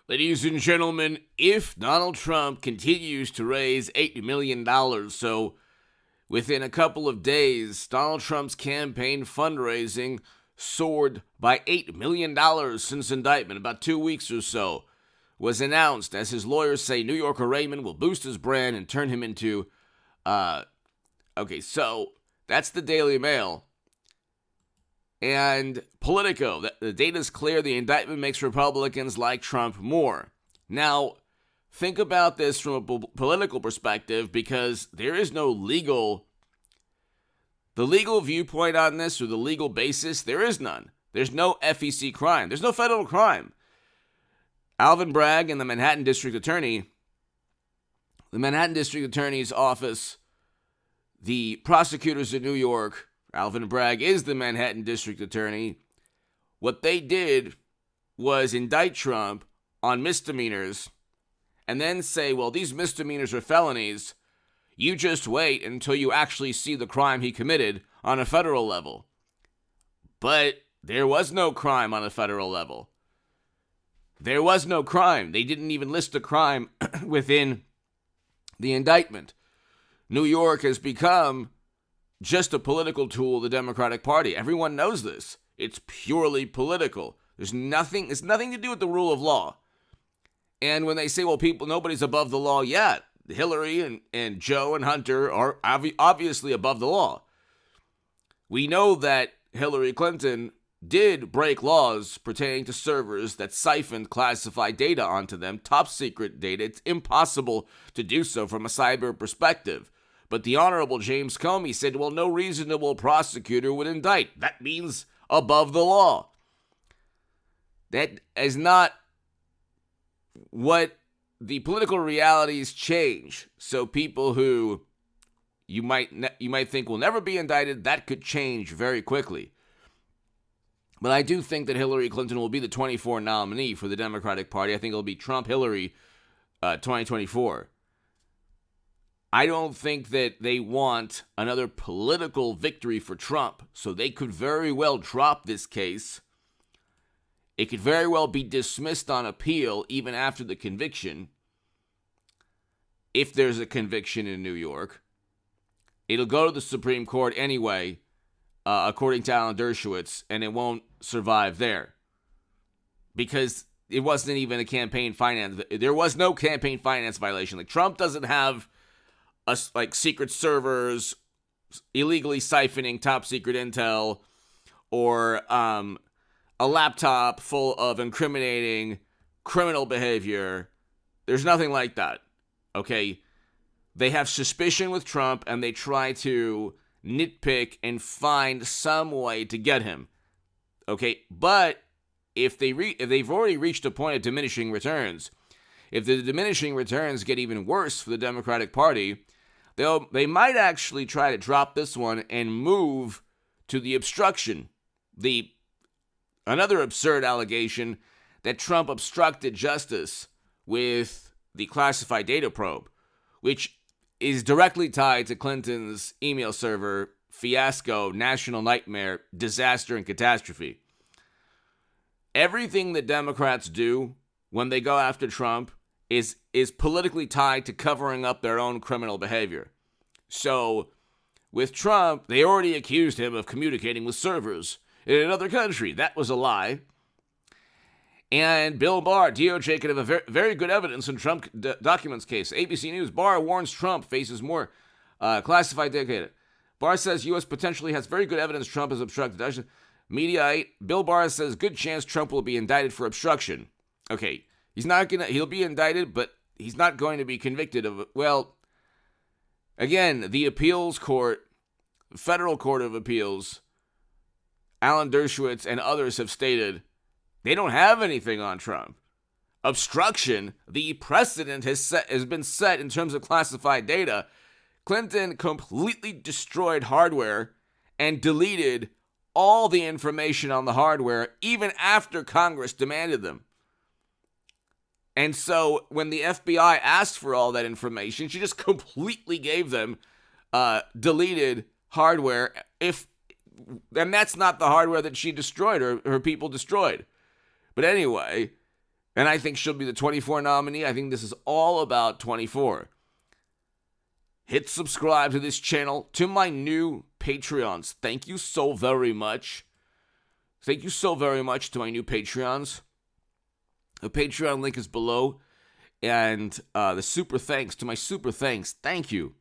Ladies and gentlemen, if Donald Trump continues to raise $80 million, so within a couple of days, Donald Trump's campaign fundraising soared by $8 million since indictment, about 2 weeks or so, was announced as his lawyers say New Yorker Raymond will boost his brand and turn him into, so that's the Daily Mail. And Politico, the data's clear, the indictment makes Republicans like Trump more. Now, think about this from a political perspective, because there is no legal viewpoint on this, or the legal basis. There is none. There's no FEC crime. There's no federal crime. Alvin Bragg and the Manhattan District Attorney's office, the prosecutors in New York, Alvin Bragg is the Manhattan District Attorney. What they did was indict Trump on misdemeanors and then say, well, these misdemeanors are felonies. You just wait until you actually see the crime he committed on a federal level. But there was no crime on a federal level. There was no crime. They didn't even list a crime within the indictment. New York has become just a political tool of the Democratic Party. Everyone knows this. It's purely political. It's nothing to do with the rule of law. And when they say, well, nobody's above the law yet, Hillary and Joe and Hunter are obviously above the law. We know that Hillary Clinton did break laws pertaining to servers that siphoned classified data onto them, top secret data. It's impossible to do so from a cyber perspective. But the Honorable James Comey said, well, no reasonable prosecutor would indict. That means above the law. That is not what the political realities change. So people who you might think will never be indicted, that could change very quickly. But I do think that Hillary Clinton will be the 24 nominee for the Democratic Party. I think it'll be Trump-Hillary 2024. I don't think that they want another political victory for Trump, so they could very well drop this case. It could very well be dismissed on appeal even after the conviction. If there's a conviction in New York, it'll go to the Supreme Court anyway, according to Alan Dershowitz, and it won't survive there. Because it wasn't even a campaign finance. There was no campaign finance violation. Like, Trump doesn't have secret servers illegally siphoning top secret intel, or a laptop full of incriminating criminal behavior. There's nothing like that. Okay? They have suspicion with Trump, and they try to nitpick and find some way to get him. Okay? But if they've already reached a point of diminishing returns, if the diminishing returns get even worse for the Democratic Party, they might actually try to drop this one and move to the obstruction. Another absurd allegation that Trump obstructed justice with the classified data probe, which is directly tied to Clinton's email server fiasco, national nightmare, disaster, and catastrophe. Everything that Democrats do when they go after Trump is politically tied to covering up their own criminal behavior. So, with Trump, they already accused him of communicating with servers in another country. That was a lie. And Bill Barr, DOJ could have a very good evidence in Trump documents case. ABC News, Barr warns Trump faces more classified data. Barr says U.S. potentially has very good evidence Trump has obstructed. Mediaite, Bill Barr says good chance Trump will be indicted for obstruction. Okay, he'll be indicted, but he's not going to be convicted of it. Well, again, the appeals court, Federal Court of Appeals, Alan Dershowitz and others have stated they don't have anything on Trump. Obstruction, the precedent has been set in terms of classified data. Clinton completely destroyed hardware and deleted all the information on the hardware even after Congress demanded them. And so when the FBI asked for all that information, she just completely gave them deleted hardware. And that's not the hardware that she destroyed or her people destroyed. But anyway, And I think she'll be the 24 nominee. I think this is all about 24. Hit subscribe to this channel. To my new Patreons, thank you so very much. Thank you so very much to my new Patreons. The Patreon link is below. And the super thanks to my super thanks. Thank you.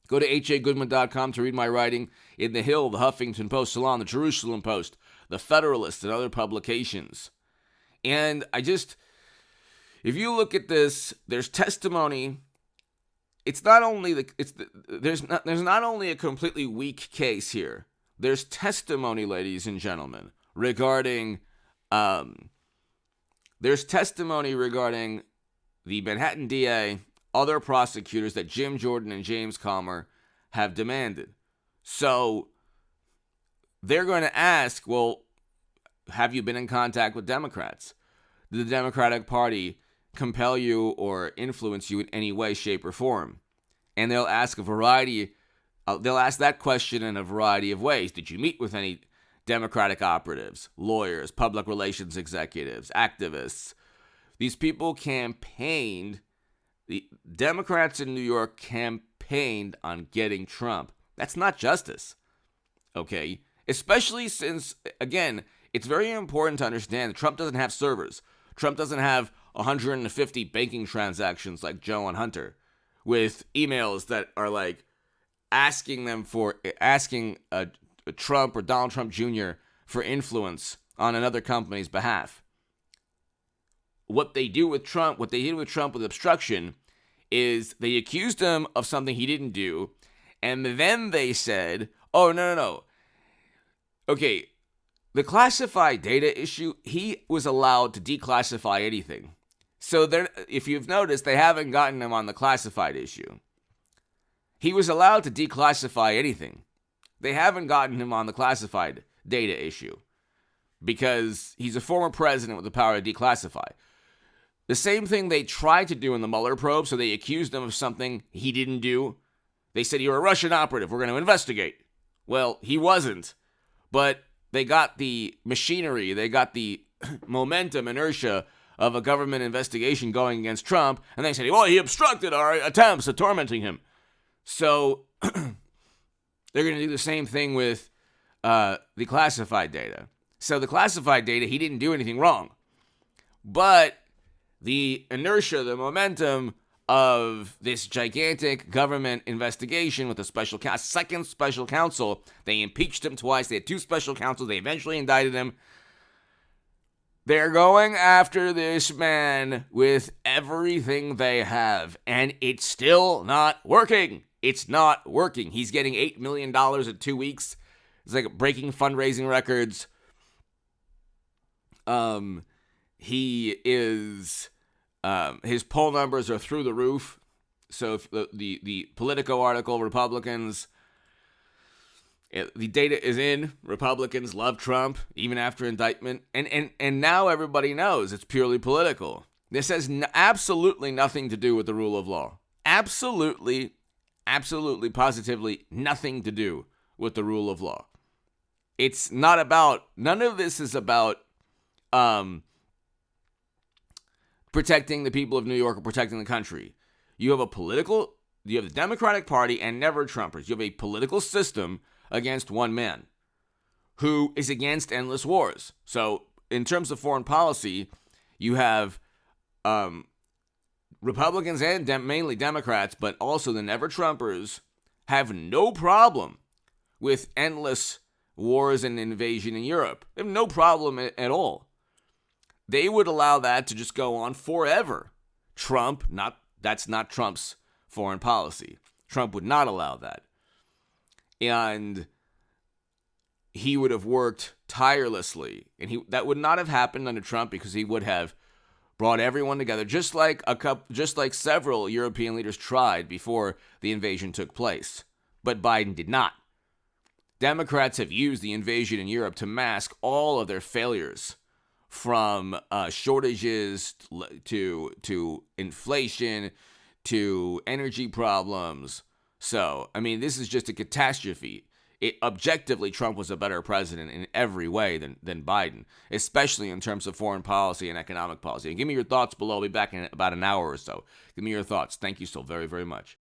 Go to hagoodman.com to read my writing in The Hill, The Huffington Post, Salon, The Jerusalem Post, The Federalist, and other publications. And if you look at this, there's testimony. It's not only there's not only a completely weak case here. There's testimony, ladies and gentlemen, regarding the Manhattan DA, other prosecutors that Jim Jordan and James Comer have demanded. So they're going to ask, well, have you been in contact with Democrats? Did the Democratic Party compel you or influence you in any way, shape, or form? And they'll ask they'll ask that question in a variety of ways. Did you meet with any Democratic operatives, lawyers, public relations executives, activists? These people campaigned, the Democrats in New York campaigned on getting Trump. That's not justice, okay? Especially since, again, it's very important to understand that Trump doesn't have servers. Trump doesn't have 150 banking transactions like Joe and Hunter with emails that are like asking Trump or Donald Trump Jr. for influence on another company's behalf. What they did with Trump with obstruction is they accused him of something he didn't do, and then they said, oh, no. Okay, the classified data issue, he was allowed to declassify anything. So if you've noticed, they haven't gotten him on the classified issue. He was allowed to declassify anything. They haven't gotten him on the classified data issue because he's a former president with the power to declassify. The same thing they tried to do in the Mueller probe, so they accused him of something he didn't do. They said, you're a Russian operative, we're going to investigate. Well, he wasn't, but they got the machinery, they got the momentum, inertia of a government investigation going against Trump, and they said, well, he obstructed our attempts at tormenting him. So they're going to do the same thing with the classified data. So the classified data, he didn't do anything wrong. But the inertia, the momentum of this gigantic government investigation with a second special counsel, they impeached him twice. They had two special counsels. They eventually indicted him. They're going after this man with everything they have, and it's still not working. It's not working. He's getting $8 million in 2 weeks. It's like breaking fundraising records. He is... his poll numbers are through the roof. So if the Politico article, Republicans, the data is in. Republicans love Trump even after indictment, and now everybody knows it's purely political. This has absolutely nothing to do with the rule of law. Absolutely, positively nothing to do with the rule of law. It's not about. None of this is about. Protecting the people of New York or protecting the country. You have the Democratic Party and never Trumpers. You have a political system against one man who is against endless wars. So in terms of foreign policy, you have Republicans and mainly Democrats, but also the never Trumpers have no problem with endless wars and invasion in Europe. They have no problem at all. They would allow that to just go on forever. That's not Trump's foreign policy. Trump would not allow that. And he would have worked tirelessly. And that would not have happened under Trump because he would have brought everyone together, just like several European leaders tried before the invasion took place. But Biden did not. Democrats have used the invasion in Europe to mask all of their failures, from shortages to inflation to energy problems. So, I mean, this is just a catastrophe. objectively, Trump was a better president in every way than Biden, especially in terms of foreign policy and economic policy. And give me your thoughts below. I'll be back in about an hour or so. Give me your thoughts. Thank you so very, very much.